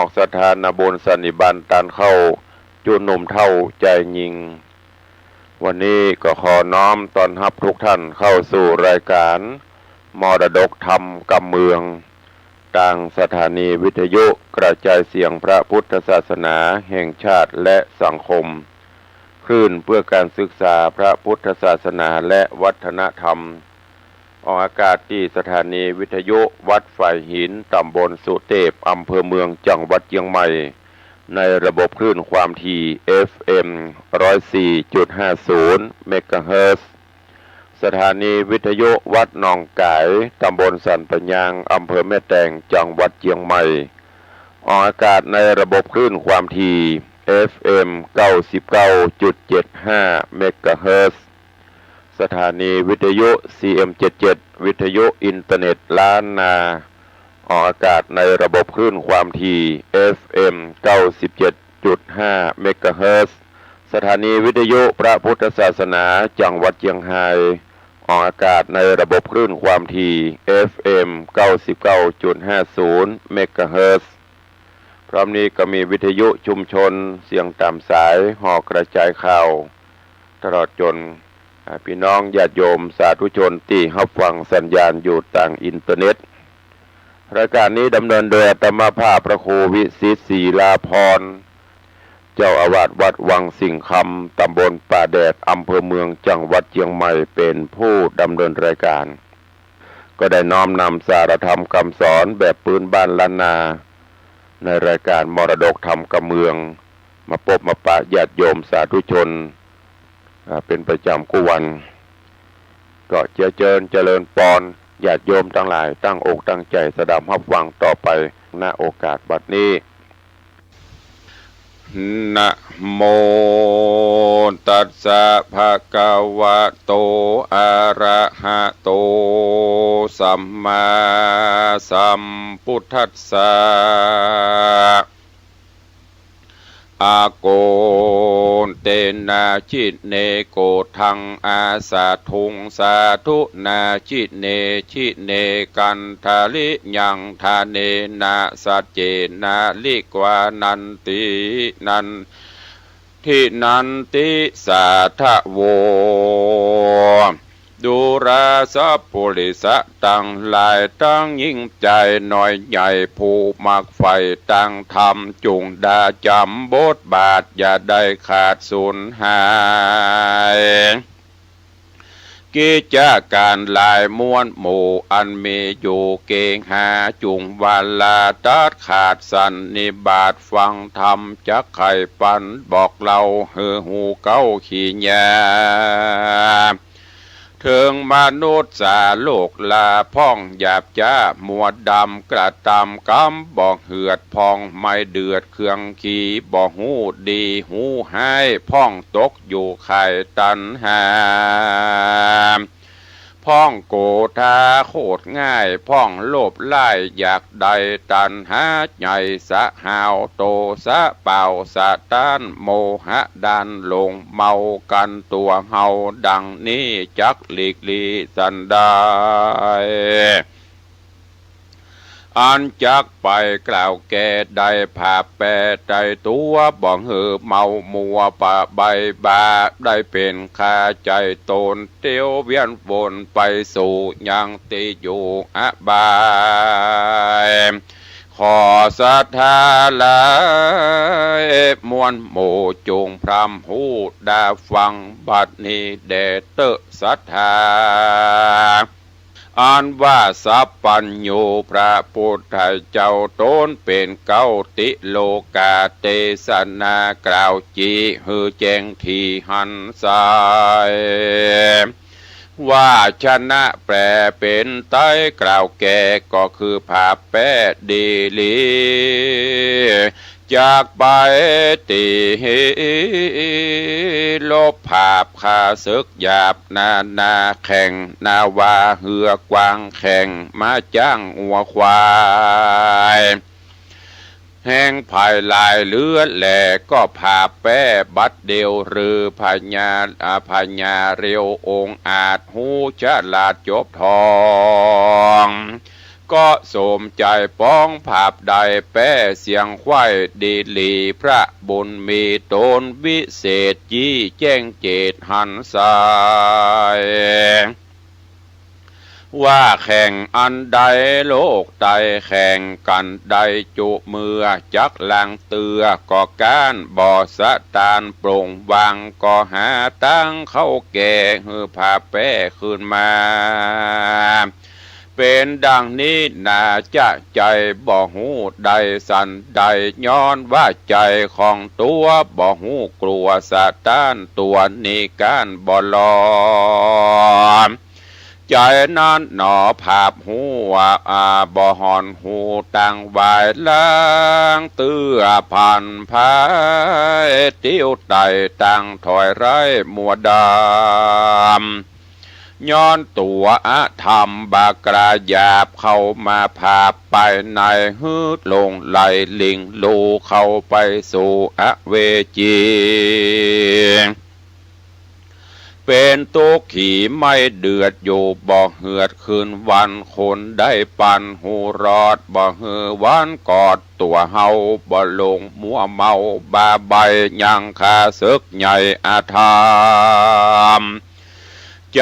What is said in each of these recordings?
อกสถานบนสันนิบันตันเข้าจุหนุ่มเท่าใจยิงวันนี้ก็ขอน้อมต้อนรับทุกท่านเข้าสู่รายการมรดกธรรมกำเมืองทางสถานีวิทยุกระจายเสียงพระพุทธศาสนาแห่งชาติและสังคมคลื่นเพื่อการศึกษาพระพุทธศาสนาและวัฒนธรรมออกอากาศที่สถานีวิทยุวัดฝ่ายหินตำบลสุเทพอำเภอเมืองจังหวัดเชียงใหม่ในระบบคลื่นความถี่ FM 104.50 เมกะเฮิรตซ์สถานีวิทยุวัดหนองกายตำบลสันปะยางอำเภอแม่แตงจังหวัดเชียงใหม่ออกอากาศในระบบคลื่นความถี่ FM 99.75 เมกะเฮิรตซ์สถานีวิทยุ CM77 วิทยุอินเทอร์เน็ตล้านนาออกอากาศในระบบคลื่นความถี่ FM 97.5 เมกะเฮิรตซ์สถานีวิทยุพระพุทธศาสนาจังหวัดเชียงรายออกอากาศในระบบคลื่นความถี่ FM 99.50 เมกะเฮิรตซ์พร้อมนี้ก็มีวิทยุชุมชนเสียงตามสายห่อกระจายข่าวตลอดจนพี่น้องญาติโยมสาธุชนที่รับฟังสัญญาณอยู่ต่างอินเทอร์เน็ตรายการนี้ดำเนินโดยอาตมาภาพพระครูวิสิตศรีลาภรณ์เจ้าอาวาสวัดวังสิงห์คำตำบลป่าแดดอำเภอเมืองจังหวัดเชียงใหม่เป็นผู้ดำเนินรายการก็ได้น้อมนำสารธรรมคำสอนแบบพื้นบ้านล้านนาในรายการมรดกธรรมกำเมืองมาพบมาปะญาติโยมสาธุชนเป็นประจำกุวันก็เจริญปอนญาติโยมทั้งหลายตั้งอกตั้งใจสดับรับฟังต่อไปณโอกาสบัดนี้นะโมตัสสะภะคะวะโตอะระหะโตสัมมาสัมพุทธัสสะอาโกนเตนะจิเนโกทังอาสาทุงสาธุนาจิเนชิเนกันทาลิยังทาเนนะสัจเจนะลิกวานันตินันทินันติสาทะโวดูราสัพพุริสะตั้งหลายตั้งยิ่งใจหน่อยใหญ่ผู้มักไฟตั้งธรรมจุงดาจำบทบาทอย่าได้ขาดสูญหายกิจการหลายม้วนหมู่อันมีอยู่เก่งหาจุงวาลาตัดขาดสันนิบาตฟังธรรมจักไข่ปันบอกเราหูเก้าขี้ยาถึงมนุษย์สาโลกลาพ่องหยาบจ้ามัวดำกระตำกำบอกเหือดพองไม่เดือดเครื่องขี่บอกหูดีหูให้พ่องตกอยู่ไข่ตันหาพ่องโกธาโคตรง่ายพ่องโลภไล่อยากใดตันหาใหญ่สะหาวโตสะเป่าสะตานโมหะดันลงเมากันตัวเฮาดังนี้จักหลีกลีสันได้อันจักไปกล่าวแก่ได้ผาแปรใจตัวบ่งเมามัวปะใบบาได้เป็นคาใจตนเตียวเวียนวนไปสู่ยังติอยู่อบายขอศรัทธาหลายมวลหมู่จงพรำหูดาฟังบัดนี้เดชเตศรัทธาอันว่าสัพพัญญูพระพุทธเจ้าตนเป็นเก้าติโลกาเทศนากล่าวจีหือแจ้งทีหันสายว่าชนะแปลเป็นไต้กล่าวแก่ก็คือภาพแปดดีลีจากไปตีลบภาพขาศึกหยาบนาแข่งนาวาเหือกวางแข่งมาจ้างอัวควายแห้งภายลายเลือดแหลก็ภาพแป้บัดเดียวหรือพญาเรียวองอาจหูฉลาดจบทอง ก็สมใจป้องภาพใดแป้เสียงควายดีลีพระบุญมีตนวิเศษยี่แจ้งเจตหันสายว่าแข่งอันใดโลกใดแข่งกันใดจุเมือจักลังเตือก็การบ่อสะตานโปร่งวางก็หาตั้งเข้าแก่หือพาแป้ขึ้นมาเป็นดังนี้น่าจะใจบ่หูใดสันใดย้อนว่าใจของตัวบ่หูกลัวสะตานตัวนี้การบ่ลอมใจนั้นหนอภาพหัวบ่หอนหูต่างวายล้างเตื้อผ่านพายติ้วไตต่างถอยไร้มัวดำย้อนตัวธรรมบากราหยาบเข้ามาภาพไปในฮืดลงไหลลิงลูเข้าไปสู่อเวจีเป็นตุกขี่ไม่เดือดอยู่บ่เหือดคืนวันคนได้ปันหูรอดบ่เหือวันกอดตัวเฮาบ่ลงมัวเมาบาใบยังคาศึกใหญ่อาธาม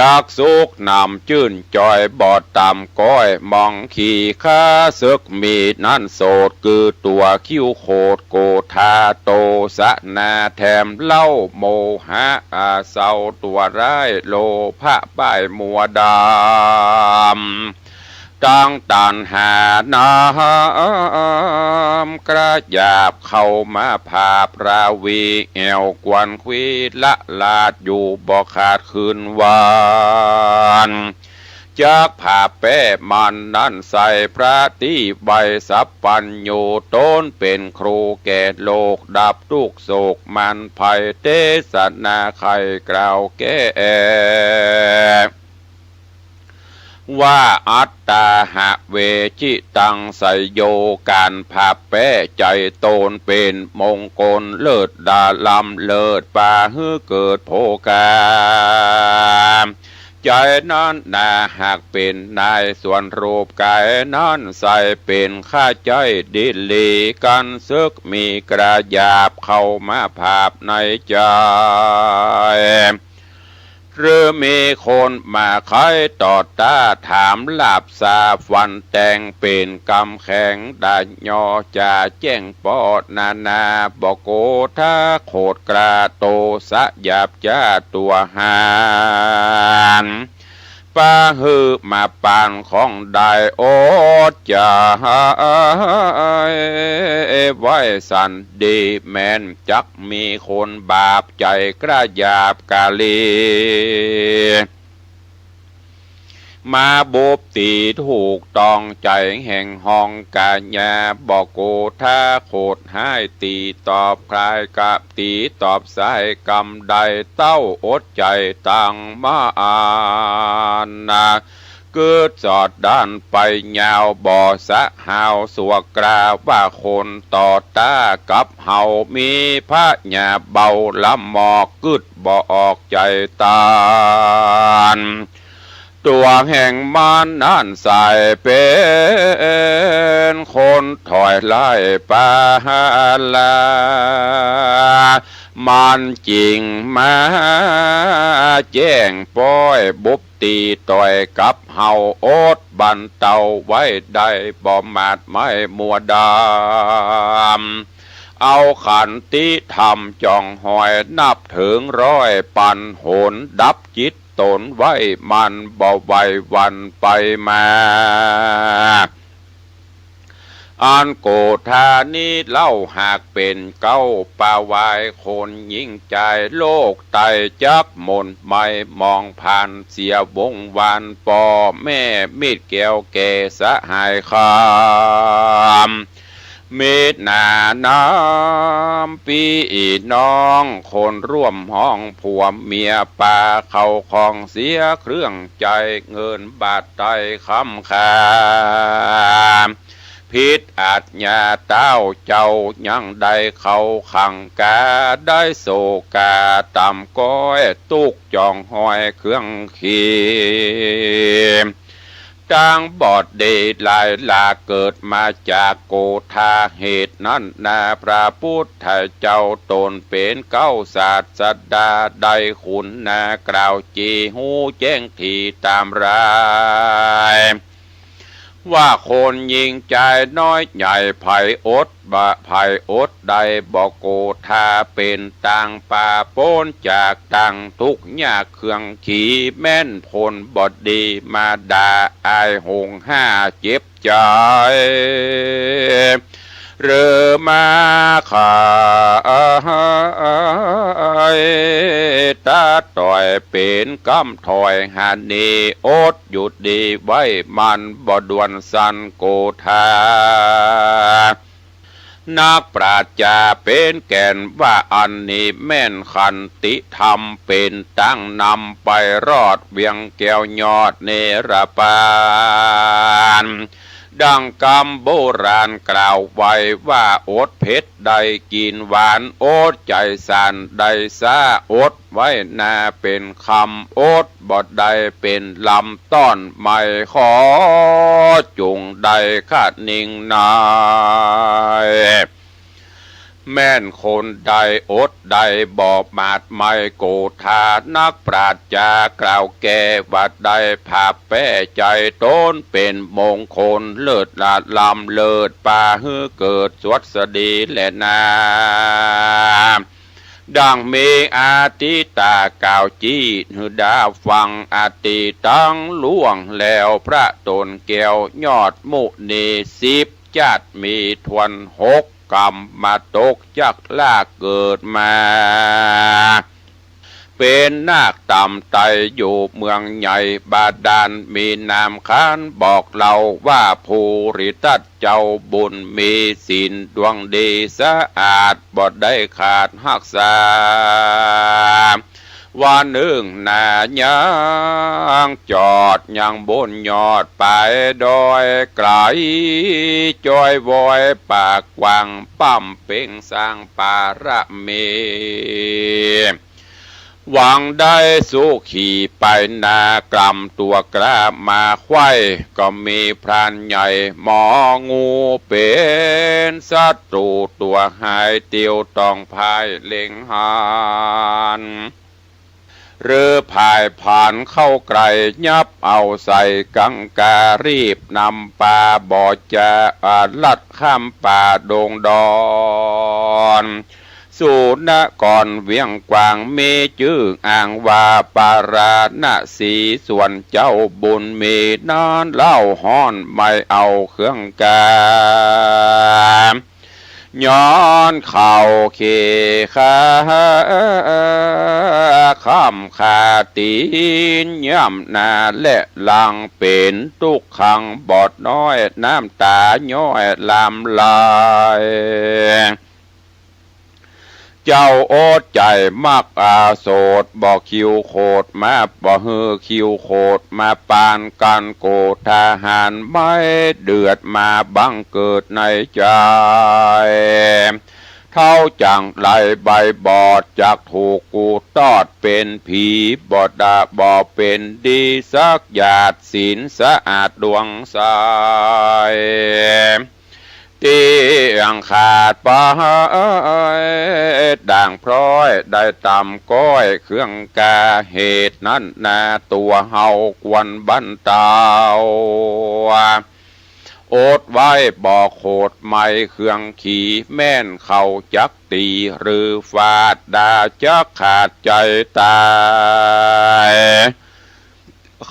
จากสุกนำจื่นจอยบอดตามก้อยมองขี่ข้าศึกมีนั่นโสดคือตัวคิ้วโคดโกธาโตสะนาแถมเล่าโมหะเศร้าตัวร้ายโลภะป้ายมัวดำตั้งตันหาน้ำกระยาบเข้ามาภาพราวีแอวกวนควีละลาดอยู่บ่ขาดคืนวานจากผ่าแป้มันนั่นใส่พระที่ใบสัพปัญโยต้นเป็นครูแก่โลกดับทุกโศกมันภัยเทศนาใครกล่าวแก่ว่าอัตตาหะเวจิตังไสโยการภาพแป้ใจโตนเป็นมงคลเลิศดาลำเลิศป่าฮือเกิดโภกาใจนั้นนาหากเป็นนายส่วนรูปกายนั้นใส่เป็นข้าใจดิลีกันซึกมีกระยาบเข้ามาภาพในใจหรือมีคนมาคอยต่อตาถามลาบสาฟันแต่งเป็นกำแข็งได้ยอจะแจ้งปอดนาบอกโกท่าโคดกระโตสะหยาบจ้าตัวหานป้าฮือมาปานของได้โอจะไว้สันดีแมนจักมีคนบาปใจกระยาบกาลีมาบุบตีถูกตองใจแห่งห้องกาญาบอกโกท่าโคดให้ตีตอบคลายกับตีตอบสายกำใดเต้าอดใจตั้งมานาเกิดจอดด้านไปยาวบ่อสะหาวสวกราว่าคนต่อตากับเฮามีพระญาเบาลำหมอกกึดบ่ออกใจตานตัวแห่งมันนั่นใส่เป็นคนถอยไล่ปาลามันจริงมาแจ้งป้อยบุบตีต่อยกับเฮาโอดบันเตาไว้ได้บ่มาดไม่มัวดำเอาขันติธรรมจองหอยนับถึงร้อยปันโหนดับจิตตนไว้มันบ่ไหววันไปมาอันโกธานี้เล่าหากเป็นเก้าป่าวายคนยิ่งใจโลกไตจักมนไม่มองผ่านเสียวงวานปอแม่มีดแก้วแก่สหายคามเมตนาน้ำปีน้องคนร่วมห้องผัวเมียป่าเขาของเสียเครื่องใจเงินบาทไตคำคาพิษอาจญาเต้าเจ้ายังได้เขาขังกาได้โศกาต่ำก้อยตุกจองหอยเครื่องขี ต่างบอดเดหลายลาเกิดมาจากโกธาเหตุนั้นนาพระพุทธเจ้าตนเป็นเก้าศาสดาใดขุนนากล่าวจีหูแจ้งทีตามรายว่าคนยิงใจน้อยใหญ่ไผ่อดบะไผ่อดใดบอกโกธาเป็นต่างป่าโป้นจากต่างทุกยากเครื่องขี่แม่นผลบดดีมาด่าอายหงห้าเจ็บใจเรือมาขาตาต่อยเป็นกำถอยหานีอดหยุดดีไว้มันบ่ดวนสันโกธานักปราชญาเป็นแก่นว่าอันนี้แม่นขันติธรรมเป็นตั้งนำไปรอดเวียงแก้วยอดเนรปานดังคำโบราณกล่าวไว้ว่าอดเผ็ดได้กินหวานอดใจสันได้ซาอดไว้นาเป็นคำอดบดได้เป็นลำต้อนไม่ขอจุงได้ขาดนิ่งนายแม่นคนใดอดใดบอบมาดไม่โกธานักปราชญากล่าวแก่วัดใดภาพแป้ใจต้นเป็นมงคลเลิศลาดลำเลิศป่าฮือเกิดสวัสดีและนาดังมีอาติตากล่าวจีหือดาฟังอาติตั้งล่วงแล้วพระตนแก้วยอดมุนี10จัดมีทวน6กรรมมาตกจากลากเกิดมาเป็นนาคต่ำไตอยู่เมืองใหญ่บาดาลมีนามค้านบอกเราว่าภูริทัตเจ้าบุญมีศีลดวงดีสะอาดบ่ได้ขาดหักษาวันหนึ่งนายังจอดยังบนยอดไปดอยไกลจอยวอยปากกวางปั้มเป่งสร้างปาระเมหวังได้สู้ขี่ไปนากลำตัวกล้ามาไขว้ก็มีพรานใหญ่หมองูเป็นศัตรูตัวหายเตียวต้องพายเล็งหันเรือพายผ่านเข้าไกลยับเอาใส่กังการีบนำปลาบ่อจะลัดข้ามป่าดงดอนสู่นกรเวียงกวางมีชื่ออ่างว่าปาราณสีส่วนเจ้าบุญมีนอนเล่าห้อนไม่เอาเครื่องกาย้อนเข่าเขขาข้ามขาตีนย่ำนาและลังเป็นทุกขังบอดน้อยน้ำตาย้อยลำลายเจ้าโอดใจมักอาโสดบอกคิวโคดมาบอกฮือคิวโคดมาปานกันโกทหารไม่เดือดมาบังเกิดในใจเท่าจังไหลใบบอดจากถูกกูตอดเป็นผีบอดดาบอเป็นดีสักหยาดศีลสะอาดดวงใสเตียงขาดไปด่างพร้อยได้ตำก้อยเครื่องกาเหตุนั้นนาตัวเฮากวนบันเตาโอดไว้บอกโคดไม่เครื่องขี่แม่นเขาจักตีหรือฟาดดาจักขาดใจตาย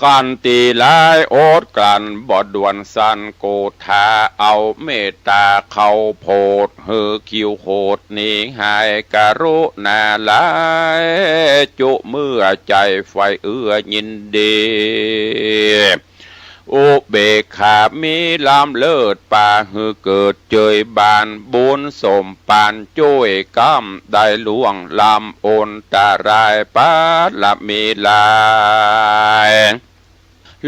ขันตีลายโอดกันบ่ดวนสันโกธาเอาเมตตาเขาโพดเฮือคิวโคดนี้หายกรุณาลายจุเมื่อใจไฟเอื้อยินดีอุเบกขามีลำเลิศป่าฮือเกิดเจยบานบุญสมปานจ้วยก้ำได้ล่วงลำโอนตารายปาละมีลาย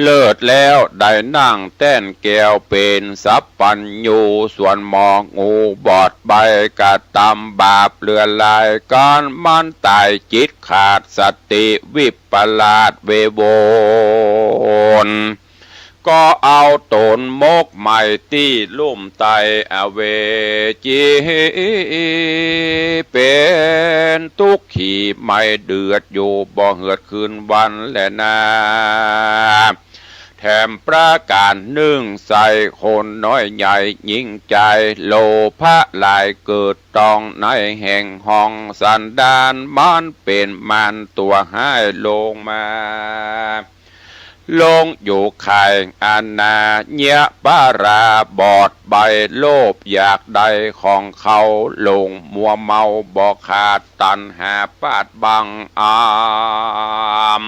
เลิศแล้วได้นั่งแต้นแก้วเป็นสัพปัญญูส่วนมองงูบอดใบกะตำบาปเลือนลายการมันตายจิตขาดสติวิปลาสเวโวน ก็เอาตนมกใหม่ที่ลุ่มไตอเวจีเป็นทุกขี่ไม่เดือดอยู่บ่เหือดคืนวันและนาแถมประการหนึ่งใส่คนน้อยใหญ่ยิ่งใจโลภะลายเกิดตองในแห่งห้องสันดานมันเป็นมันตัวให้ลงมาลงอยู่ไข่อานาเนียปาราบอดใบโลภอยากใดของเขาลงมัวเมาบอกขาดตันหาปาดบังอาม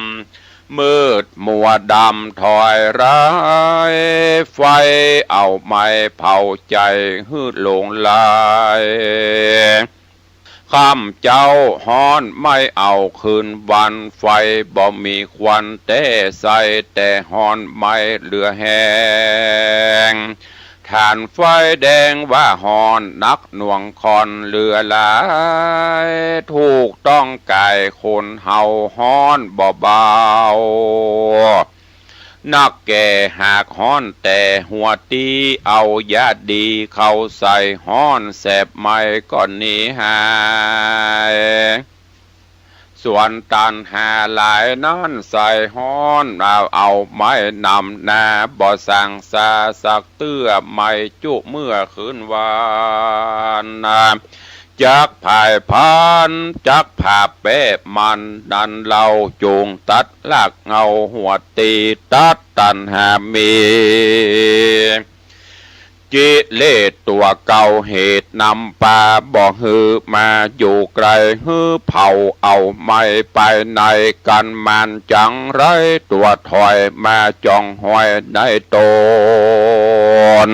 มืดมัวดำถอยร้ายไฟเอาไม้เผาใจหืดหลงลายข้ามเจ้าฮ้อนไม่เอาคืนวันไฟบ่มีควันแต่ใส่แต่ฮ้อนไม่เหลือแห้งฐานไฟแดงว่าฮ้อนนักหน่วงคอนเหลือหลายถูกต้องกายคนเฮาฮ้อนบ่เบานักแก่หากฮ้อนแต่หัวตีเอายาดีเข้าใส่ฮ้อนแสบไม่ก่อนนี้หายส่วนตันหาหลายนั้นใส่ฮ้อนเอาไม้นำนาบ่สั่งซาสักเตื้อไม่จุเมื่อคืนวานจักภายพันจักผ่าเป๊ะมันดันเราจูงตัดลากเงาหัวตีตัดตันหามีกิเลสตัวเก่าเหตุนำปาบอกฮือมาอยู่ไกลฮือเผาเอาไม่ไปในกันมันจังไรตัวถอยมาจองหอยในตน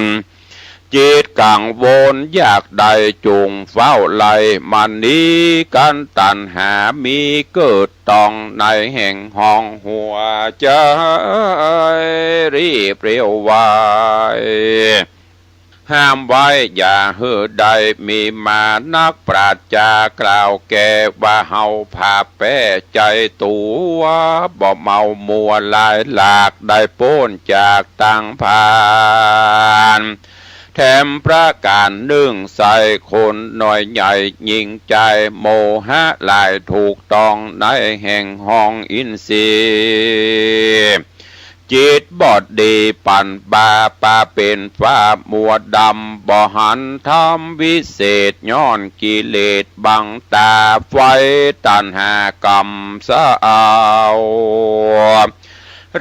จิตกังวลอยากได้จุงเฝ้าไล่มันนี้กันตันหามีเกิดตองในแห่งห้องหัวใจรีบเรียวไวห้ามไว้อย่าเหือใดมีมานักปราชญากล่าวแก่ว่าเฮาพาแป้ใจตัวบ่เมามัวลายหลากได้โป้นจากต่างผ่านแถมประการหนึ่งใส่คนน้อยใหญ่ยิ่งใจโมหะลายถูกต้องในแห่งห้องอินทรีย์จิตบอดดีปั่นบาปาเป็นฟ้ามัวดำบ่หันทำวิเศษย้อนกิเลสบังตาไฟตันหากรรมสะเอา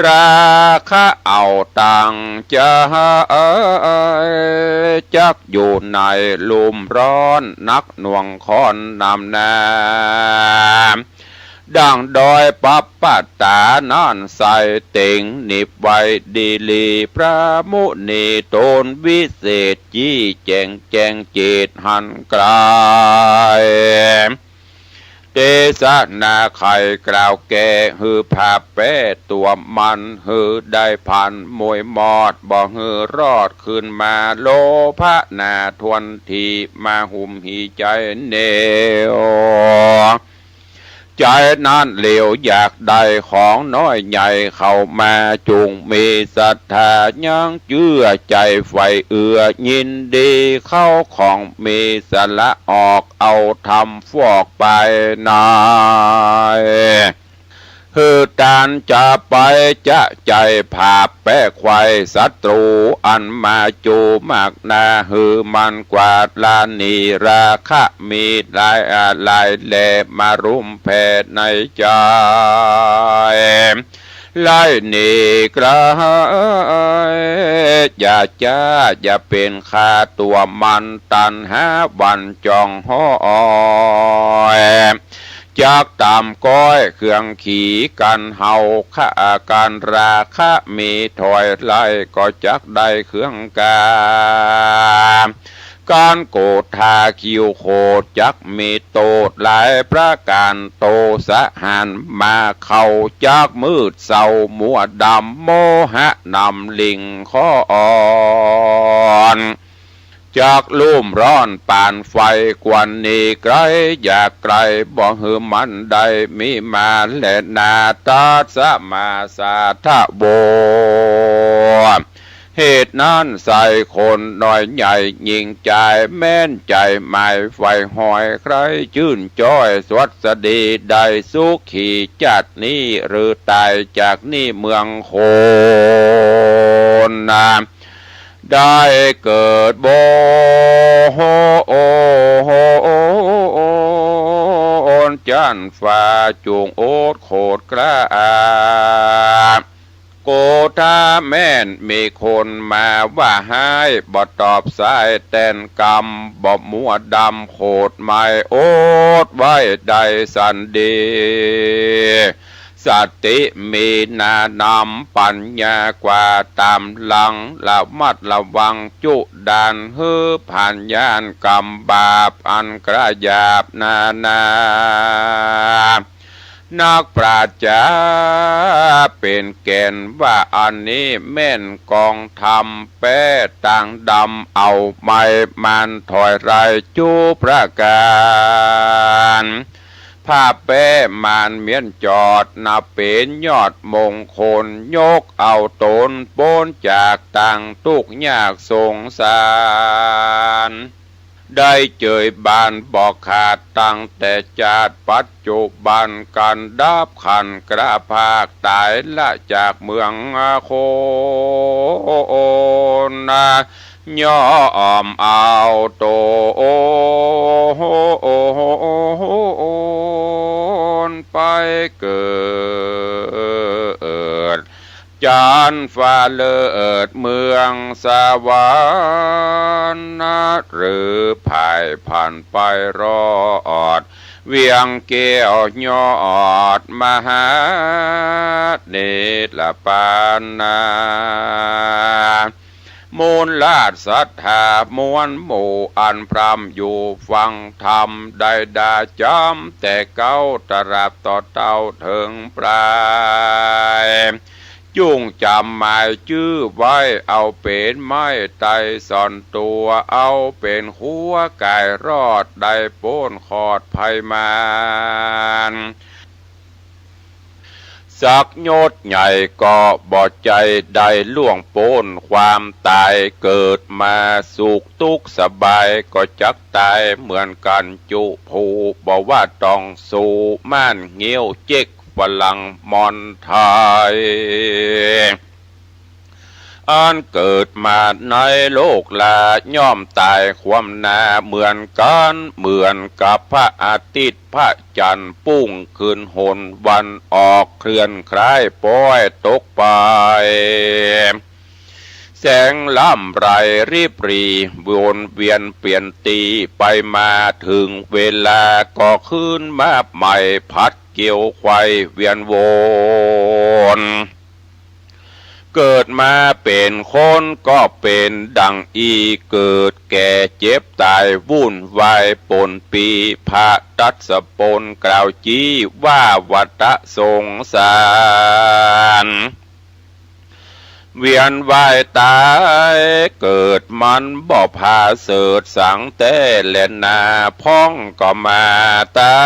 ราคะเอาตังจะจักอยู่ในลุมร้อนนักหน่วงคอนนำนาดังดอยปัปปตานั่นใส่เต่งนิบไว้ดีลีพระมุนีตนวิเศษจี้แจงแจงเจตหันกลายเตสะนาไข่กล่าวแก่ฮือผาแป้ตัวมันฮือได้พันมวยมอดบ่ฮือรอดขึ้นมาโลภะนาทวนทีมาหุ่มหีใจเนวใจนั้นเหลวอยากได้ของน้อยใหญ่เข้ามาจุงมีศรัทธายังเชื่อใจไฟเอื้อยินดีเข้าของมีสละออกเอาทำฟอกไปนายฮือตานจะไปจะใจผาแป้ควายศัตรูอันมาจูมากนาฮือมันกวาดลานีราคะมีลายลายแลมารุมแผ่ในใจไล่หนีกระอย่าจ้าอย่าเป็นข้าตัวมันตันหาวันจองห้อยจากตามก้อยเครื่องขี่กันเฮาข้าการราคะมีถอยไล่ก็จักได้เครื่องการโกรธาคิวโคจักมีโตดหลายประการโตสะหันมาเข้าจากมืดเศร้ามัวดำโมหะนำลิงข้ออ่อนจากลุ่มร้อนปานไฟกวนนี้ไกลอยากไกลบ่หือมันได้มีมาและนาตาสมาสาทะโบ เหตุนั้นใส่คนน้อยใหญ่ยิ่งใจแม่นใจหมายไฟหอยใครชื่นจ้อยสวัสดีได้สุขีจัดนี้หรือตายจากนี่เมืองโคนนาได้เกิดโบโฮโอโฮอนจันฟ้าจูงโอดโคดกระอาโกธาแม่นมีคนมาว่าให้บ่ตอบสายแต่นกรรมบ่มัวดำโคดไม่โอดไว้ได้สันดีสติมีนานำปัญญากว่าตามหลังละมัดระวังจุดานฮือผ่านยานกรรมบาปอันกระยาบนานักปราชญาเป็นแก่นว่าอันนี้แม่นกองธรรมแป้ต่างดำเอาไม่มันถอยไรจูประการภาพแป้มันเมียนจอดนับเป็นยอดมงคลยกเอาตนโป้นจากต่างทุกยากสงสารได้เจยบานบอกขาดตั้งแต่จาดปัจจุบันกันดับขันกระภาคตายละจากเมืองโคนนาย่อมเอาโตไปเกิดจานฟ้าเลิศเมืองสวรรค์หรือภายผ่านไปรอดเวียงเกี่ยวยอดมหาเนตรปานามูลลาดศรัทธามวลหมู่อันพรำอยู่ฟังธรรมได้ดาจำแต่เก้าตราบต่อเต้าถึงปลายจุงจำหมายชื่อไว้เอาเป็นไม้ไตสอนตัวเอาเป็นหัวกายรอดได้โป้นขอดภัยมานสักโยชน์ใหญ่ก็บอดใจได้ล่วงโป้นความตายเกิดมาสุขทุกข์สบายก็จักตายเหมือนกันจุผูบอกว่าต้องสู้ม่านเงี้ยวเจ๊กฝรั่งมอนไทยอันเกิดมาในโลกลาย่อมตายความนาเหมือนกันเหมือนกับพระอาทิตย์พระจันทร์ปุ้งขึ้นหนวันออกเคลื่อนคล้ายป้อยตกไปแสงล่ำไรรีบรีวนเวียนเปลี่ยนตีไปมาถึงเวลาก็ขึ้นมาใหม่พัดเกี่ยวไขว้เวียนวนเกิดมาเป็นคนก็เป็นดังอีเกิดแก่เจ็บตายวุ่นวายปนปีพระตัสปนกล่าวจี้ว่าวัฏสงสารเวียนว่ายตายเกิดมันบ่พาเสิร์ชสังแต่เล่นนาพ้องก็มาตา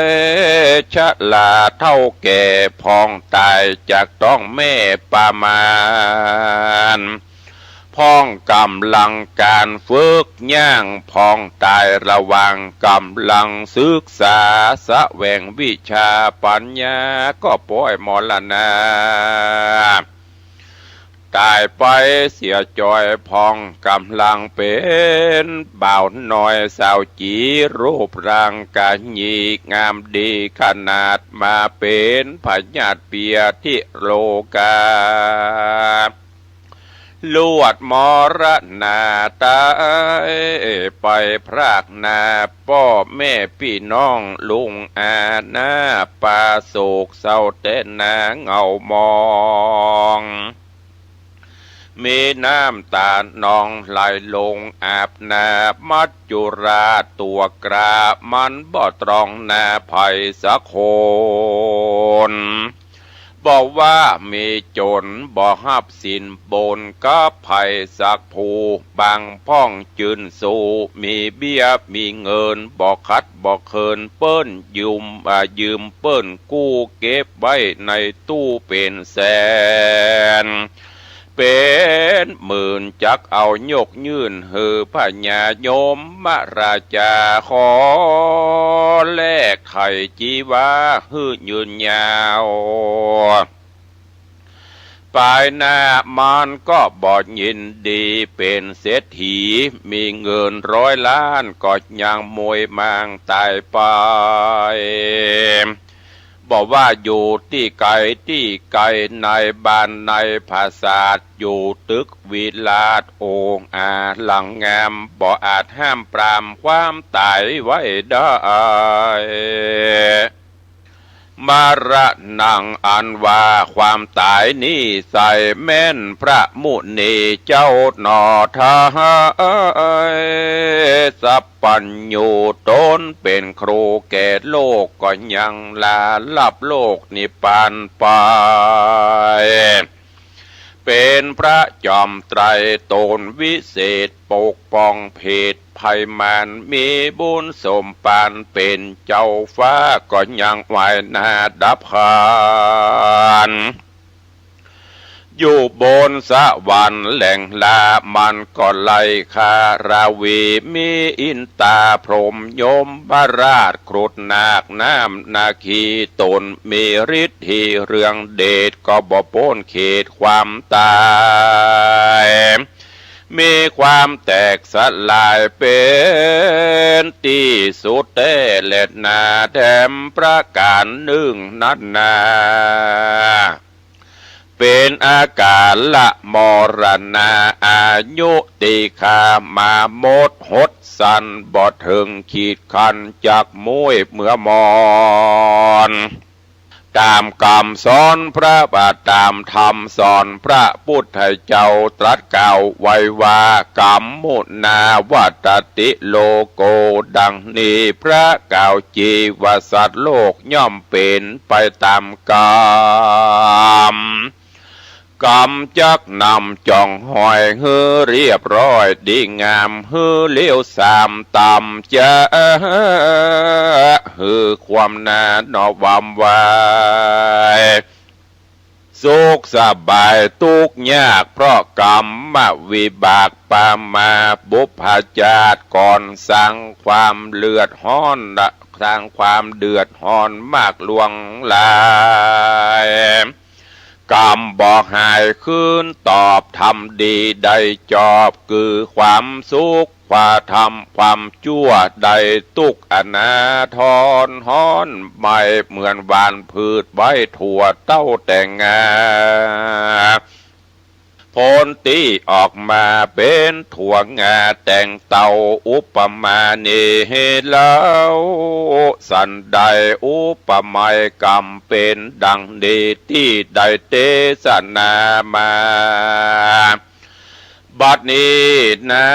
ยชะลาเท่าแก่พ้องตายจากต้องแม่ปามานพ้องกำลังการฝึกย่างพ้องตายระวังกำลังศึกษาสะแหวงวิชาปัญญาก็ป่วยมรณะตายไปเสียจอยพองกำลังเป็นบ่าวน้อยสาวจีรูปร่างกายยีงามดีขนาดมาเป็นพญาติเปียที่โลกาลวดมรณาตายไปพรากนาพ่อแม่พี่น้องลุงอาณาปาโศกเศร้าแต่นาเงามองมีน้ำตานองไหลลงอาบนามัจจุราตัวกรามันบ่ตรองนาภัยสักคนบอกว่ามีจนบ่หับสินบนกับภัยสักผูบางพ่องจืนสู่มีเบี้ยมีเงินบ่คัดบ่เคินเปิ้นยืมเปิ้นกู้เก็บไว้ในตู้เป็นแสน เป็นหมื่นจักเอายกยื่นหือพญาโยมมราชาขอแลกไข่จีวาหื้อยืนยาวปลายหน้ามันก็บอดยินดีเป็นเศรษฐีมีเงิน100 ล้านก็ยังมวยมังตายไปบอกว่าอยู่ที่ไกลในบ้านในภาษาทอยู่ตึกวิลาศองอาหลังงามบ่อาจห้ามปรามความตายไว้ได้มาระนังอันว่าความตายนี้ใส่แม่นพระมุนีเจ้าหนอทายสัพปัญญูตนเป็นครูแก่โลกก็ยังลาลับโลกนิพพานไปเป็นพระจอมไตรตนวิเศษปกป้องเพศภัยมารมีบุญสมปานเป็นเจ้าฟ้าก็ยังไหวนาดับขานอยู่บนสวรรค์แหล่งลามันก็ไล่คาราวีมีอินตาพรหมยมพระราชครุฑนาคน้ำนาคีตนมีฤทธิ์ที่เรื่องเดชก็บ่พ้นเขตความตายมีความแตกสลายเป็นที่สุดแต่เล็ดนาแถมประการหนึ่งนัดนาเป็นอาการละมรณาอายุติคามาหมดหดสันบ่ถึงขีดคันจากมุ้ยเมื่อมอนตามคำสอนพระบาทตามธรรมสอนพระพุทธเจ้าตรัสกล่าวไว้ว่ากรรมมุนาวัตติโลโกดังนี้พระกล่าวจีวสัตว์โลกย่อมเป็นไปตามกรรมกรรมจักนำจ่องหอยฮือเรียบร้อยดีงามฮือเลี้ยวสามตำจะฮือความนาหนอวามวายสุขสบายทุกยากเพราะกรรมมาวิบากปามาบุพจาตก่อนสร้างความเลือดร้อนสร้างความเดือดร้อนมากลวงลายกรรมบอกหายคืนตอบทำดีได้จอบคือความสุขความทำความชั่วได้ตุกอนาทรฮ้อนไม่เหมือนวานพืชไว้ถั่วเต้าแต่งงาผลตีออกมาเป็นถั่วงาแต่งเต่าอุปมาเนเหแล้วสันใดอุปไมยกรรมเป็นดังดีที่ได้เทศนามาบัดนี้นะ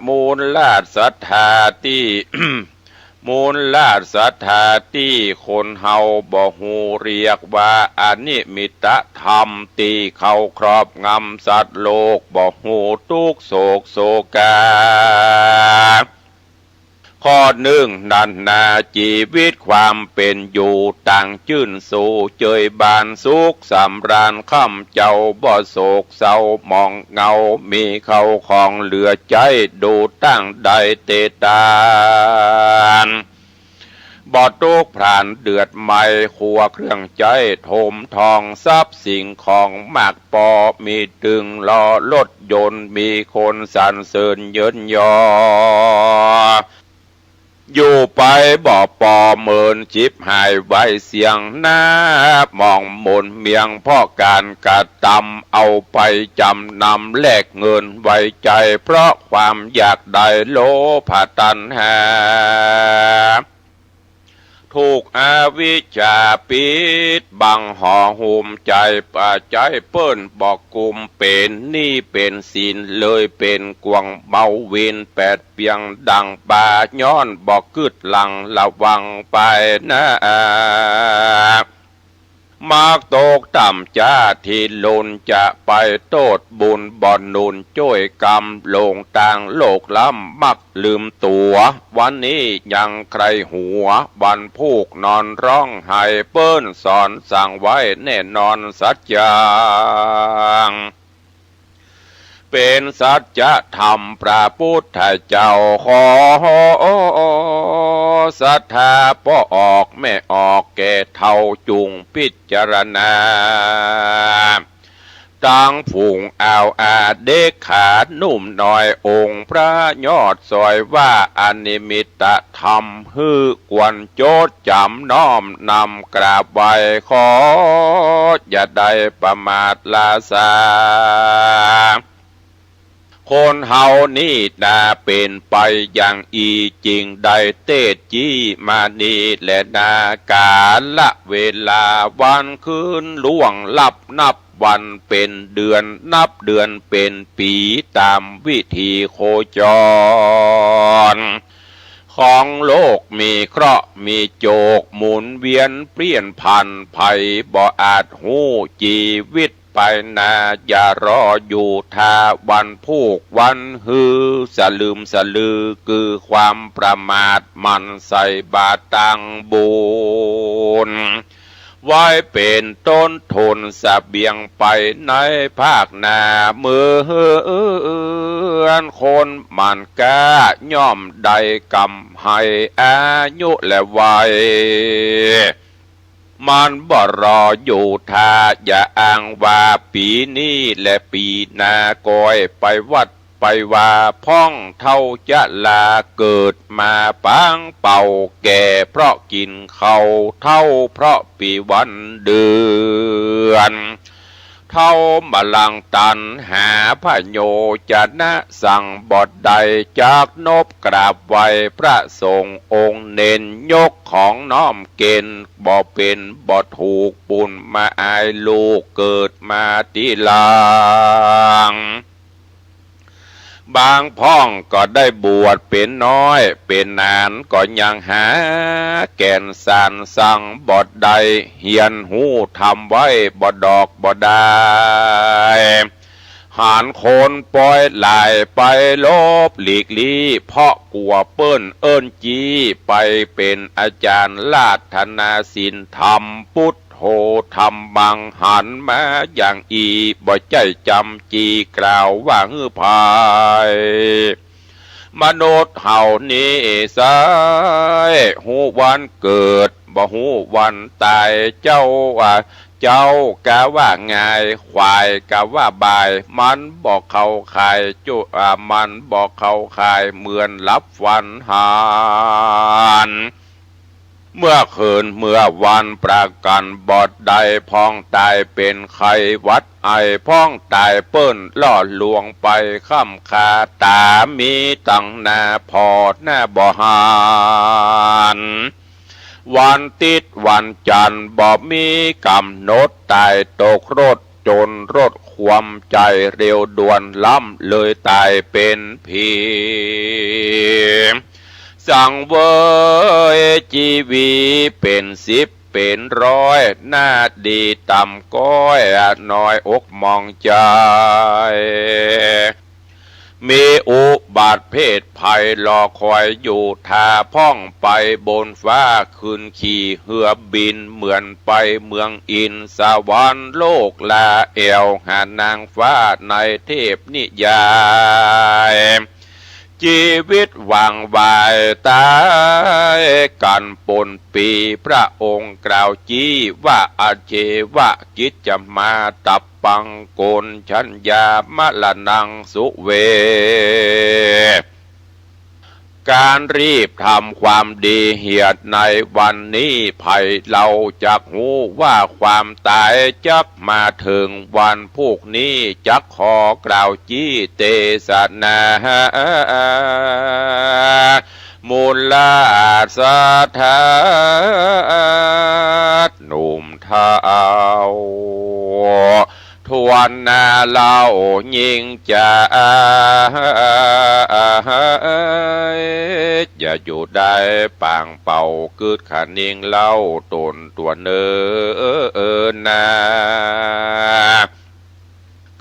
มูลลาดศรัทธาที่ มูลลาดศรัทธาที่คนเฮาบ่ฮู้เรียกว่าอนิมิตธรรมที่เขาครอบงำสัตว์โลกบ่ฮู้ทุกโศกโศกาข้อหนึ่งนันนาชีวิตความเป็นอยู่ต่างจื่นสู่เจยบานสุขสำราญค่ำเจ้าบ่โศกเศร้ามองเงามีเขาของเหลือใจดูตั้งใดเตตานบ่ทุกข์พรานเดือดไม่ขัวเครื่องใจโถมทองทรัพย์สิ่งของมากปอมีตึงล้อรถยนต์มีคนสรรเสริญเยินยออยู่ไปบ่ปอเมินจิบหายไว้เสียงหน้ามองมนเมียงพ่อการกระทำเอาไปจำนำแลกเงินไว้ใจเพราะความอยากได้โลภะตัณหาถูกอวิชชาปิดบังห่อหุ้มใจป่าใจเปิ้นบอกกุมเป็นนี่เป็นศีลเลยเป็นกวงเบาเวินแปดเปียงดังป่าย้อนบอกกึดหลังระวังไปนะ มากตกต่ำจ้าที่ลุนจะไปโตดบุญบ่อนนุนจ้วยกรรมลงต่างโลกล้ำมักลืมตัววันนี้ยังใครหัววันพูกนอนร้องไห้เปิ้นสอนสั่งไว้แน่นอนสัจจางเป็นสัจธรรมพระพุทธเจ้าขอศรัทธาป้อออกแม่ออกแก่เท่าจุงพิจารณาตั้งฝูงอาเด็กขาดนุ่มหน่อยองค์พระยอดซอยว่าอนิมิตธรรมฮือกวนโจดจำน้อมนำกราบไหว้ขออย่าได้ประมาทลาสาคนเฮานี่น่าเป็นไปอย่างอีจริงได้เตจี้มานี่และนากาละเวลาวันคืนล่วงลับนับวันเป็นเดือนนับเดือนเป็นปีตามวิธีโคจรของโลกมีเคราะห์มีโจกหมุนเวียนเปลี่ยนพันภัยบ่อาจหู้ชีวิตไปนาอย่ารออยู่ท่าวันพูกวันฮือสลืมสลือคือความประมาทมันใส่บาตังบุญไว้เป็นต้นทุนเสบียงไปในภาคหน้ามือคนมันกล้าย่อมได้กำให้อายุและวัยมันบ่รออยู่ท่าอย่าอ้างว่าปีนี้และปีหน้าก้อยไปวัดไปว่าพ่องเท่าจะลาเกิดมาปางเป่าแก่เพราะกินเขาเท่าเพราะปีวันเดือนเท่ามาลังตันหาพระโยจะนะสั่งบทใดจากนบกราบไหวพระสงฆ์องค์เน้นยกของน้อมเกณฑ์บ่เป็นบ่ถูกปุ่นมาอายลูกเกิดมาทีหลังบางพ้องก็ได้บวชเป็นน้อยเป็นนานก็ยังหาแก่นสารสั่งบทใดเฮียนหูทำไว้บ่ดอกบ่ได้หานโคนปล่อยไหลไปลบหลีกลี่เพราะกลัวเปิ้นเอิ้นจีไปเป็นอาจารย์ลาธนาศิลธรรมพุทโธธรรมบังหันมาอย่างอีบ่ใจจำจีกล่าวว่าฮือภายมนุษย์เฮานี้สายหูวันเกิดบ่หูวันตายเจ้ากะว่าง่ายควายกะว่าบายมันบอกเขาขายมันบอกเขาขายเหมือนรับวันหานเมื่อคืนเมื่อวันประกันบอดใดพ้องตายเป็นไข้วัดไอพ้องตายเปิ้นล่อลวงไปค่ำคาตามีตั้งหน้าพอดหน้าบ่หานวันติดวันจันทร์บ่มีกำหนดตายตกรถจนรถความใจเร็วด่วนล้ำเลยตายเป็นผีสั่งเวยชีวีเป็นสิบเป็นร้อยหน้าดีต่ำก้อยน้อยอกมองใจมีอุบัติเพศภัยรอคอยอยู่ท่าพ่องไปบนฟ้าคืนขี่เหือบินเหมือนไปเมืองอินสวรรค์โลกลาเอวหานางฟ้าในเทพนิยายชีวิตวางวายตายกันปนปีพระองค์กล่าวจี้ว่าอาเจวะกิจจะมาตับปังโกนชัญญามะละนังสุเวการรีบทำความดีเหียดในวันนี้ภัยเราจักหูว่าความตายจักมาถึงวันพวกนี้จักขอกล่าวจี้เตสนามูลาสาธาหนุ่มเท้า ทวนนาเล่ายิงจะอย่าอยู่ได้ปางเป่าเกิดขันเองเล่าตนตัวเนนา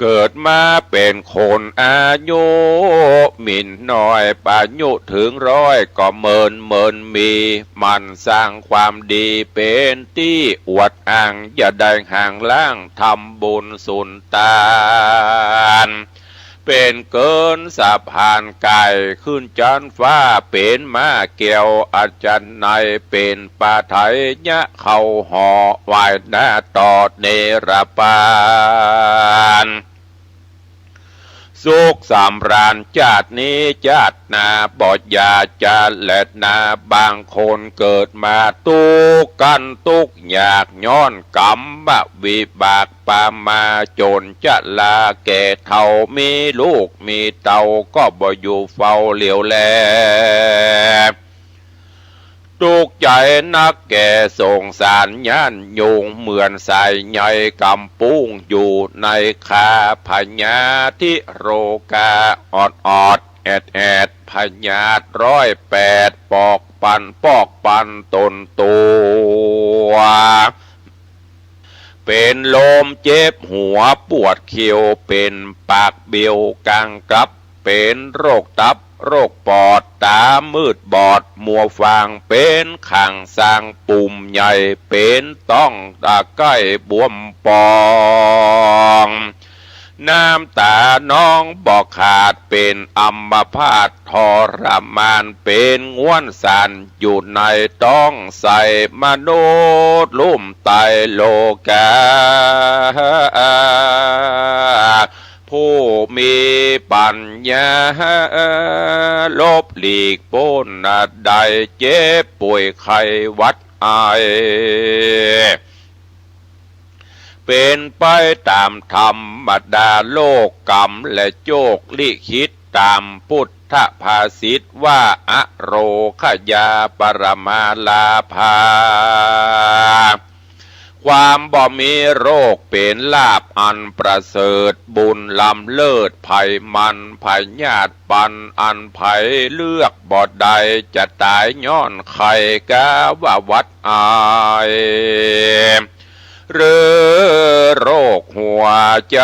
เกิดมาเป็นคนอายุมินน้อยป่ายุถึงร้อยก็เมินมีมันสร้างความดีเป็นที่อวดอ้างอย่าได้ห่างล่างทำบุญสุนทานเป็นเกินสะพานไก่ขึ้นจันฟ้าเป็นมาเกี่ยวอาจารย์ในเป็นป่าไทยยะเข้าห่อไหวหน้าตอดเนรปานสุขสำราญจาดนี้จาดนาบอดยาจาและนาบางคนเกิดมาตุกกันตุกอยากย้อนกรรมวิบากปามาจนจะลาแก่เท่ามีลูกมีเต่าก็บ่อยู่เฝ้าเหลียวแลตุกใจนักแก่สงสารย่านยุงเหมือนสายใหญ่กำปุ้งอยู่ในคาพญาทิโรกาอดแอดพญา108ปอกปันตนตัวเป็นลมเจ็บหัวปวดเขียวเป็นปากเบี้ยวกลางกลับเป็นโรคตับโรคปอดตามืดบอดมัวฟางเป็นขังสร้างปุ่มใหญ่เป็นต้องตาใกล้บวมปองน้ำตาน้องบอกขาดเป็นอัมพาตทรมานเป็นง่วนสันอยู่ในต้องใส่มนุษย์ลุ่มไตโลกาผู้มีปัญญาลบหลีกพ้นใดเจ็บป่วยไข้หวัดไอเป็นไปตามธรรมดาโลกกรรมและโจกลิขิตตามพุทธภาษิตว่าอโรคยาปรมาลาภาความบ่มีโรคเป็นลาภอันประเสริฐบุญลำเลิศภัยมันภัยญาติปันอันภัยเลือกบ่ใดจะตายย้อนไข่กาว่าวัดอายหรือโรคหัวใจ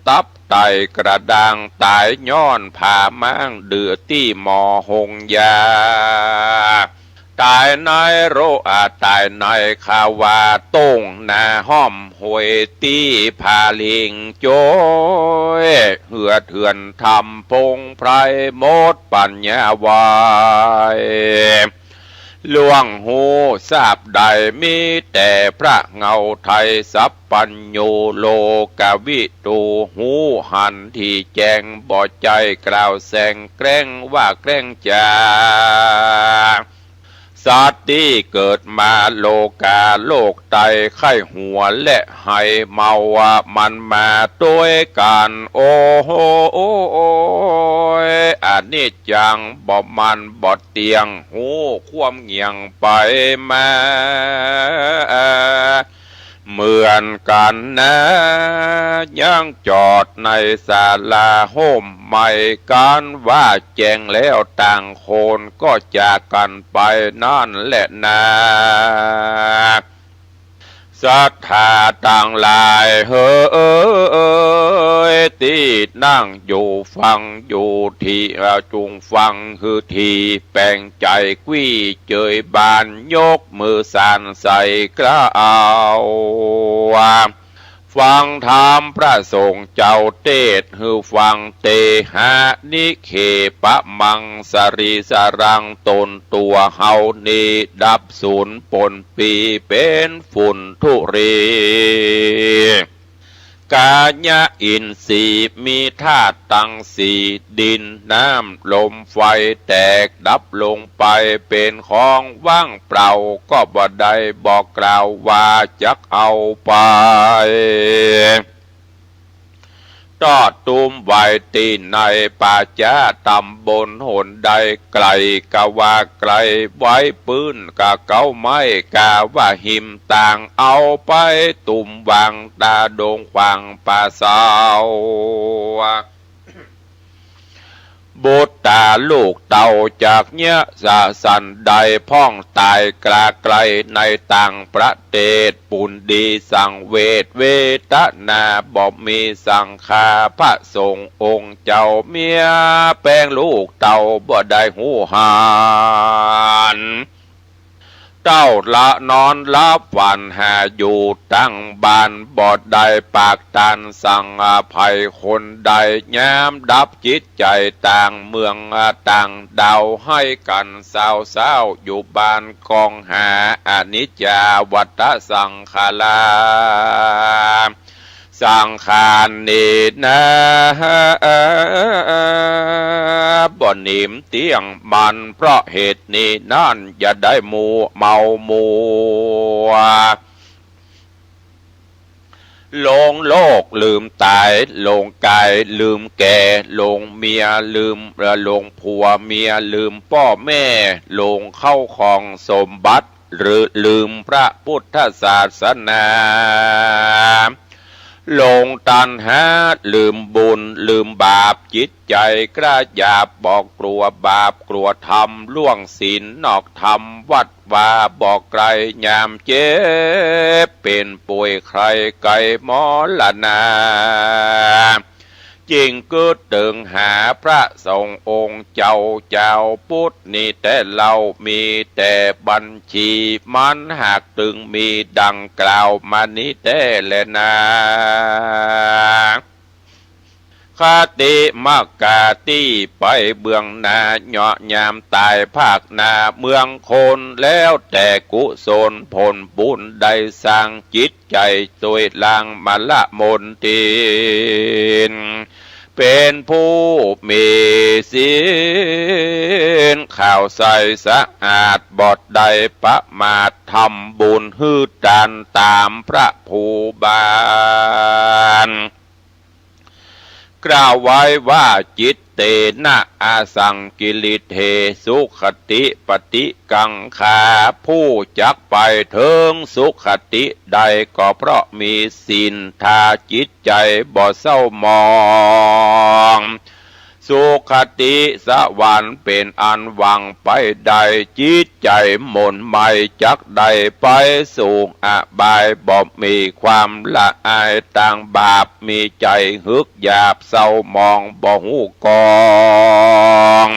ตับไตกระดังตายย้อนผ่ามั่งเดือที่หมอหงยาตายในโรตายในขาวาต้งนาห้อมหวยตีพาลิงโจยเหือเถื่อนทำพงไพรโมดปัญญาวายล่วงหูทราบใดมีแต่พระเงาไทยสัพปัญโยโลกวิตูหูหันที่แจงบ่อใจกล่าวแสงแกล้งว่าแกล้งจาสัตว์ที่เกิดมาโลกาโลกไตไข้หัวและให้เมาว่ามันมาด้วยกันโอ้โหอันนี้จังบ่มันบ่เตียงหูความเงียงไปมาเหมือนกันนะยังจอดในศาลาโฮมใหม่การว่าแจงแล้วต่างคนก็จากกันไปนั่นแหละนะศรัทธาต่างหลายเฮ้ยที่นั่งอยู่ฟังอยู่ที่จุงฟังคือที่แปลงใจกี้เจยบานยกมือสานใส่กล้าวฟังธรรมพระสงฆ์เจ้าเทศน์คือฟังเตหะนิเคปะมังสรีสรังตนตัวเฮานีดับสูญปนปีเป็นฝุ่นทุรีกายะอินทรีย์มีธาตุตั้งสี่ดินน้ำลมไฟแตกดับลงไปเป็นของว่างเปล่าก็บ่ได้บอกกล่าวว่าจักเอาไป ตอดตุมไว้ตีในป่าจ้าตำบลหนใดไกลกะว่าไกลไว้ปืนกะเก้าไม้กะว่าหิมต่างเอาไปตุ่มวางตาดงขวางป่าสาวบุตรตาลูกเต่าจากเนี้ยสะสันใดพ่องตายกลาไกลในต่างประเทศปุ่นดีสังเวทเวทนาบอกมีสังฆาพระสงฆ์องค์เจ้าเมียแป้งลูกเต่าบ่ได้หูหานเต้าละนอนรับฝันหาอยู่ตั้งบ้านบอดใดปากตันสั่งอภัยคนใดแย้มดับจิตใจต่างเมืองต่างดาวให้กันเศร้าอยู่บ้านกองหาอนิจจาวัฏสังขาราสังขารนี้นะบ่หนิมเตียงมันเพราะเหตุนี้นั่นอย่าได้มัวเมามัวลงโลกลืมตายลงกายลืมแก่ลงเมียลืมลงผัวเมียลืมพ่อแม่ลงเข้าของสมบัติหรือลืมพระพุทธศาสนาลงตันหาลืมบุญลืมบาปจิตใจกระยาบบอกกลัวบาปกลัวธรรมล่วงศีลนอกธรรมวัดว่าบอกไกลยามเจ็บเป็นป่วยใครไกลหมอละนาจริงก็ตึงหาพระสงฆ์องค์เจ้าพุทธนี่แต่เรามีแต่บัญชีมันหากตึงมีดังกล่าวมานี้แต่แลนาคติมากาตีไปเบื้องหน้าเหาะยามตายภาคนาเมืองคนแล้วแต่กุศลผลบุญได้สร้างจิตใจสวยลางมาละมนทินเป็นผู้มีศีลข่าวใสสะอาดบอดใดประมาททำบุญฮืดดันตามพระภูบาลกล่าวไว้ว่าจิตเตนะอาสังกิริเทสุขติปฏิกังขาผู้จักไปถึงสุขติใดก็เพราะมีศีลทาจิตใจบ่เศร้ามองสุขติสวรรค์เป็นอันหวังไปใดจิตใจหม่นไม่จักใดไปสู่อบายบ่มีความละอายต่างบาปมีใจฮึกหยาบเศร้ามองบ่หูกอง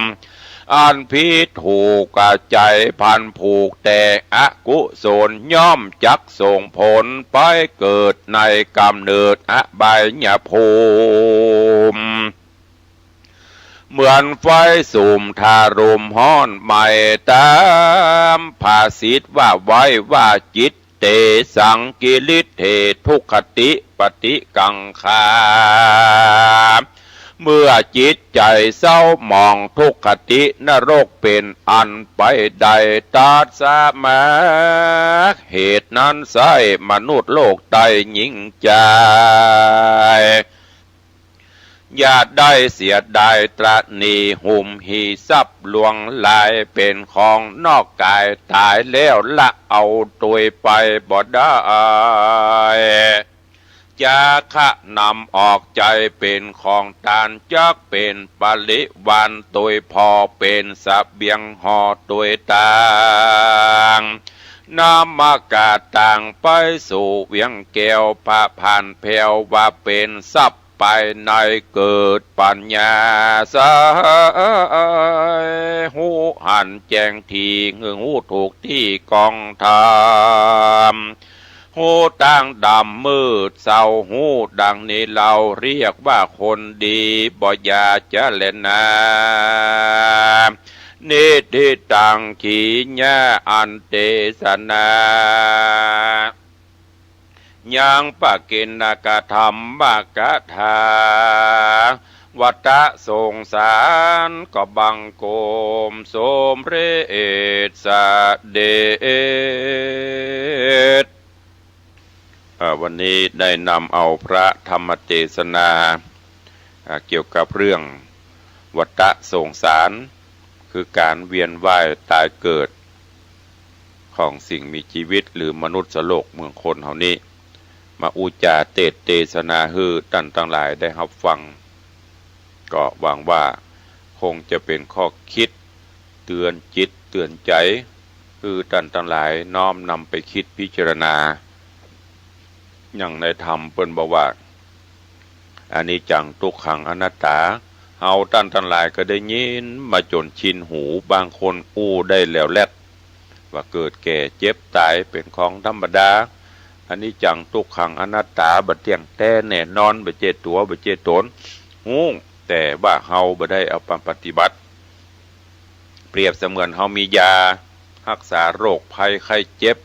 อันพิษถูกกะใจพันผูกแต่อกุศลย่อมจักส่งผลไปเกิดในกำเนิดอบายภูมิเหมือนไฟสุ่มทารุมห้อนใหม่ตามภาษิตว่าไว้ว่าจิตเตสังกิริเททุกขติปฏิกังขาเมื่อจิตใจเศร้ามองทุกขตินรกเป็นอันไปใดตัดสมาเหตุนั้นใส่มนุษย์โลกใดยิ่งใจอย่าได้เสียดายตระหนี่หุ่มหีทรัพย์ลวงลายเป็นของนอกกายตายแล้วละเอาตัวไปบ่ได้จะขะนำออกใจเป็นของทานจักเป็นปริวันตัวพอเป็นสเบียงห่อตัวต่างนามากาต่างไปสู่เวียงแก้วพระผ่านแผ่วว่าเป็นทรัพย์ไปในเกิดปัญญาสายหูหันแจงทีหูถูกที่กองทำหูตั้งดำมืดเศร้าหูดังนี้เราเรียกว่าคนดีบ่อยาจะเล่นนานิติตังขีญาอันเตสนายังปะกินนากธรรมบากถาวัตะสงสารก็บังโกมสมเรศเดชวันนี้ได้นำเอาพระธรรมเทศนา เกี่ยวกับเรื่องวัฏสงสารคือการเวียนว่ายตายเกิดของสิ่งมีชีวิตหรือมนุษย์โลกเมืองคนเฮานี้มาอุจาเทศนาฮือท่านทั้งหลายได้รับฟังก็หวังว่าคงจะเป็นข้อคิดเตือนจิตเตือนใจคือท่านทั้งหลายน้อมนำไปคิดพิจารณาอย่างในธรรมเปิ้นบอกว่าอานิจจังทุกขังอนัตตาเฮาท่านทั้งหลายก็ได้ยินมาจนชินหูบางคนอู้ได้แล้วแลดว่าเกิดแก่เจ็บตายเป็นของธรรมดาอานิจจังทุกขังอนัตตาบ่เที่ยงแท้แน่นอนบ่เจตัวบ่เจตนฮู้แต่ว่าเฮาบ่ได้เอาปฏิบัติเปรียบเสมือนเฮามียารักษาโรคภัยไข้เจ็บ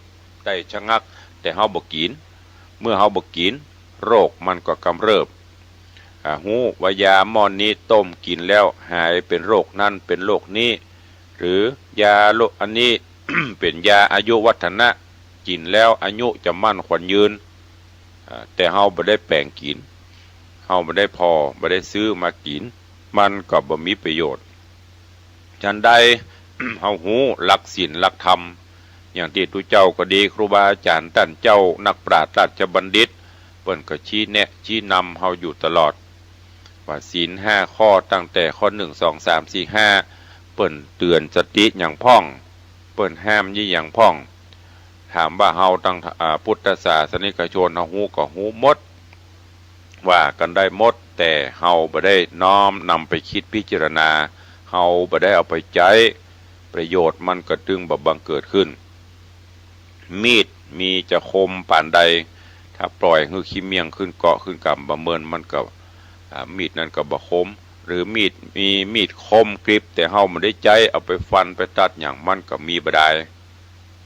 ได้ชะงักแต่เฮาบ่กินเมื่อเฮาบ่กินโรคมันก็กำเริบฮู้ว่ายาหม้อนนี้ต้มกินแล้วหายเป็นโรคนั้นเป็นโรคนี้หรือยาโรคอันนี้ เป็นยาอายุวัฒนะกินแล้วอายุจะมั่นขวัญยืนแต่เฮาบ่ได้แปลงกินเฮาบ่ได้บ่ได้ซื้อมากินมันก็บ่มีประโยชน์ฉันใด เฮาฮู้หลักศีลหลักธรรมอย่างที่ทุเจ้าก็ดีครูบาอาจารย์ท่านเจ้านักปราชญ์ราชบัณฑิตเปิ้นก็ชี้แนะชี้นำเฮาอยู่ตลอดว่าศีล5ข้อตั้งแต่ข้อ1 2 3 4 5เปิ้นเตือนสติอย่างพ่องเปิ้นห้ามยี่อย่างพ่องถามว่าเฮาตั้งพุทธศาสนิกชนเฮาฮู้ก็ฮู้หมดว่ากันได้หมดแต่เฮาบ่ได้น้อมนำไปคิดพิจารณาเฮาบ่ได้เอาไปใช้ประโยชน์มันก็จึงบ่บังเกิดขึ้นมีดมีจะคมปานใดถ้าปล่อยให้ขี้เมียงขึ้นเกาะขึ้นกำประเมินมันก็มีดนั้นก็บ่คมหรือมีดมีมีดคมกริบแต่เฮาบ่ได้ใจเอาไปฟันไปตัดอย่างมันก็มีบ่ได้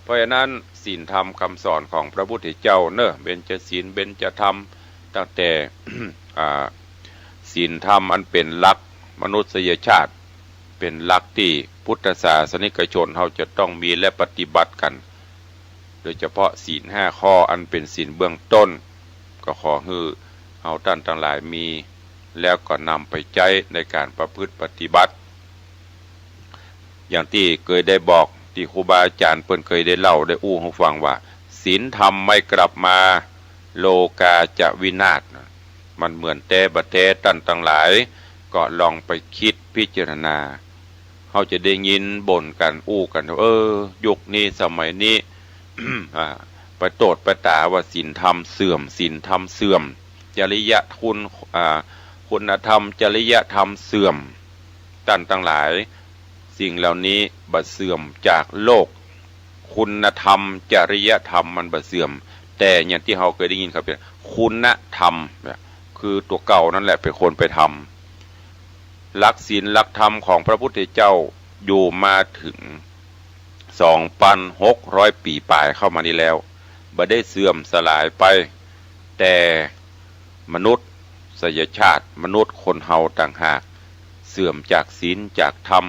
เพราะฉะนั้นศีลธรรมคำสอนของพระพุทธเจ้าเนอะเบญจศีลเบญจธรรมตั้งแต่ ศีลธรรมอันเป็นหลักมนุษยชาติเป็นหลักที่พุทธศาสนิกชนเขาจะต้องมีและปฏิบัติกันโดยเฉพาะศีล5ข้ออันเป็นศีลเบื้องต้นก็ขอให้เฮาท่านทั้งหลายมีแล้วก็นำไปใช้ในการประพฤติปฏิบัติอย่างที่เคยได้บอกที่ครูบาอาจารย์เพิ่นเคยได้เล่าได้อู้ให้ฟังว่าศีลธรรมไม่กลับมาโลกาจะวินาศมันเหมือนแต่บะแต่ท่านทั้งหลายก็ลองไปคิดพิจารณาเขาจะได้ยินบ่นกันอู้กันยุคนี้สมัยนี้ ไปโตดไปตาว่าศีลธรรมเสื่อมศีลธรรมเสื่อมจริยคุณธรรมจริยธรรมเสื่อมท่านทั้งหลายสิ่งเหล่านี้บ่เสื่อมจากโลกคุณธรรมจริยธรรมมันบ่เสื่อมแต่อย่างที่เราเคยได้ยินครับเป็นคุณธรรมคือตัวเก่านั่นแหละเป็นคนไปทำหลักศีลหลักธรรมของพระพุทธเจ้าอยู่มาถึง 2,600 ปีปลายเข้ามานี้แล้วบ่ได้เสื่อมสลายไปแต่มนุษย์สยชาติมนุษย์คนเฮาต่างหากเสื่อมจากศีลจากธรรม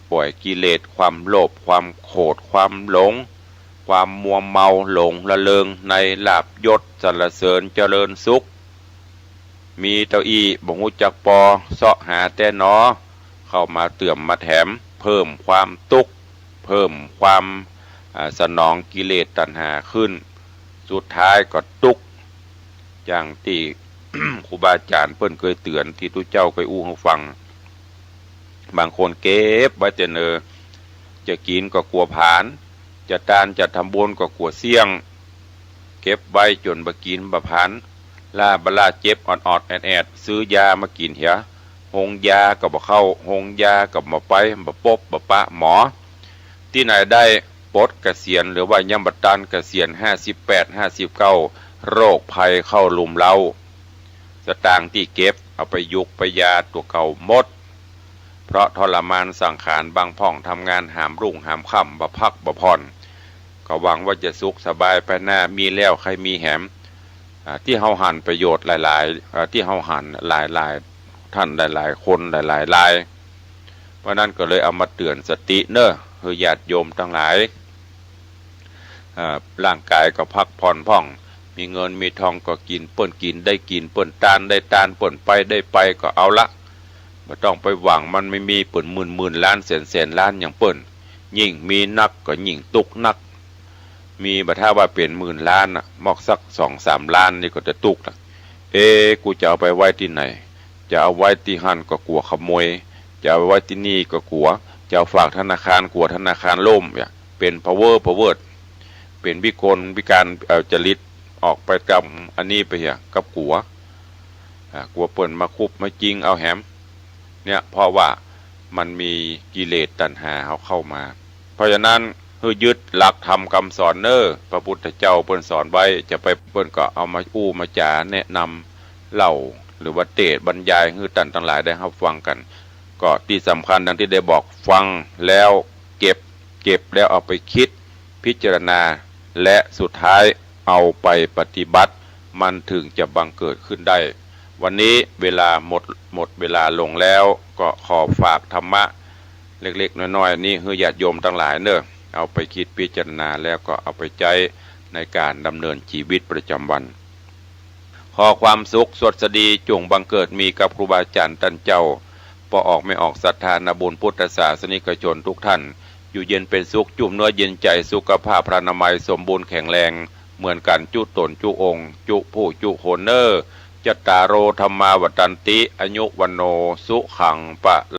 ปล่อยกิเลสความโลภความโกรธความหลงความมัวเมาหลงละเลงในลาภยศสรรเสริญเจริญสุขมีเต้าอี้บ่ฮู้จักปอเสาะหาแต่หนอเข้ามาเติมมาแถมเพิ่มความทุกข์เพิ่มความสนองกิเลสตัณหาขึ้นสุดท้ายก็ทุกข์อย่างที่ ครูบาอาจารย์เพิ่นเคยเตือนที่ทุกเจ้าเคยอู้ให้ฟังบางคนเก็บไว้แต่เนอจะกินก็กลัวผานจะทานจะทำบุญก็กลัวเสี่ยงเก็บไว้จนบ่กินบ่ผานบลาเจ็บออดแอดซื้อยามากินเหียหงยาก็บ่เข้าหงยาก็บ่ไปบ่ปบบ่ปะหมอที่ไหนได้ปลดเกษียณหรือว่ายังบ่ตันเกษียณ58 59โรคภัยเข้าลุมเล้าสตางค์ที่เก็บเอาไปยุกไปยาตัวเก่าหมดเพราะทรมานสังขารบางพ่องทำงานหามรุ่งหามค่ำบ่พักบ่ผ่อนก็หวังว่าจะสุขสบายไปหน้ามีแล้วใครมีแหมที่เฮาหันประโยชน์หลายๆที่เฮาหันหลายๆท่านหลายๆคนหลายๆรายเพราะนั้นก็เลยเอามาเตือนสติเนอะคือญาติโยมทั้งหลายร่างกายก็พักผ่อนพ่อง มีเงินมีทองก็กินเปิ้นกินได้กินเปิ้นตานได้ตานเปิ้นไปได้ไปก็เอาละไม่ต้องไปหวังมันไม่มีเปิ้นหมื่นล้านแสนล้านอย่างเปิ้นยิ่งมีนักก็ยิ่งตุกนักมีบัดถ้าว่าเป็นหมื่นล้านน่ะมอกสัก2-3 ล้านนี่ก็จะตุกนะกูจะเอาไปไว้ที่ไหนจะเอาไว้ที่หั่นก็กลัวขโมยจะเอาไว้ที่นี่ก็กลัวจะเอาฝากธนาคารกลัวธนาคารล่มเนี่ยเป็น power เป็นวิกลวิการจริตออกไปกับอันนี้ไปเหี้ยกับกลัวเปิ่นมาคุบมาจริงเอาแหมเนี่ยเพราะว่ามันมีกิเลสตัณหาเข้ามาเพราะฉะนั้นให้ยึดหลักธรรมคำสอนพระพุทธเจ้าเปิ้นสอนไว้จะไปเปิ้นก็เอามามาจาแนะนำเล่าหรือว่าเทศบรรยายให้ท่านทั้งหลายได้รับฟังกันก็ที่สำคัญดังที่ได้บอกฟังแล้วเก็บแล้วเอาไปคิดพิจารณาและสุดท้ายเอาไปปฏิบัติมันถึงจะบังเกิดขึ้นได้วันนี้เวลาหมดเวลาลงแล้วก็ขอฝากธรรมะเล็กๆน้อยๆนี่ให้ญาติโยมทั้งหลายเอาไปคิดพิจารณาแล้วก็เอาไปใช้ในการดำเนินชีวิตประจำวันขอความสุขสดสดีจงบังเกิดมีกับครูบาอาจารย์ท่านเจ้าพอออกไม่ออกศรัทธานาบุญพุทธศาสนิกชนทุกท่านอยู่เย็นเป็นสุขจุ่มเนื้อเย็นใจสุขภาพพระนามัยสมบูรณ์แข็งแรงเหมือนกันจุตนจุองค์จุผู้จุโหนจัตตารโอธรรมาวัฏันติอายุวันโนสุขังปะ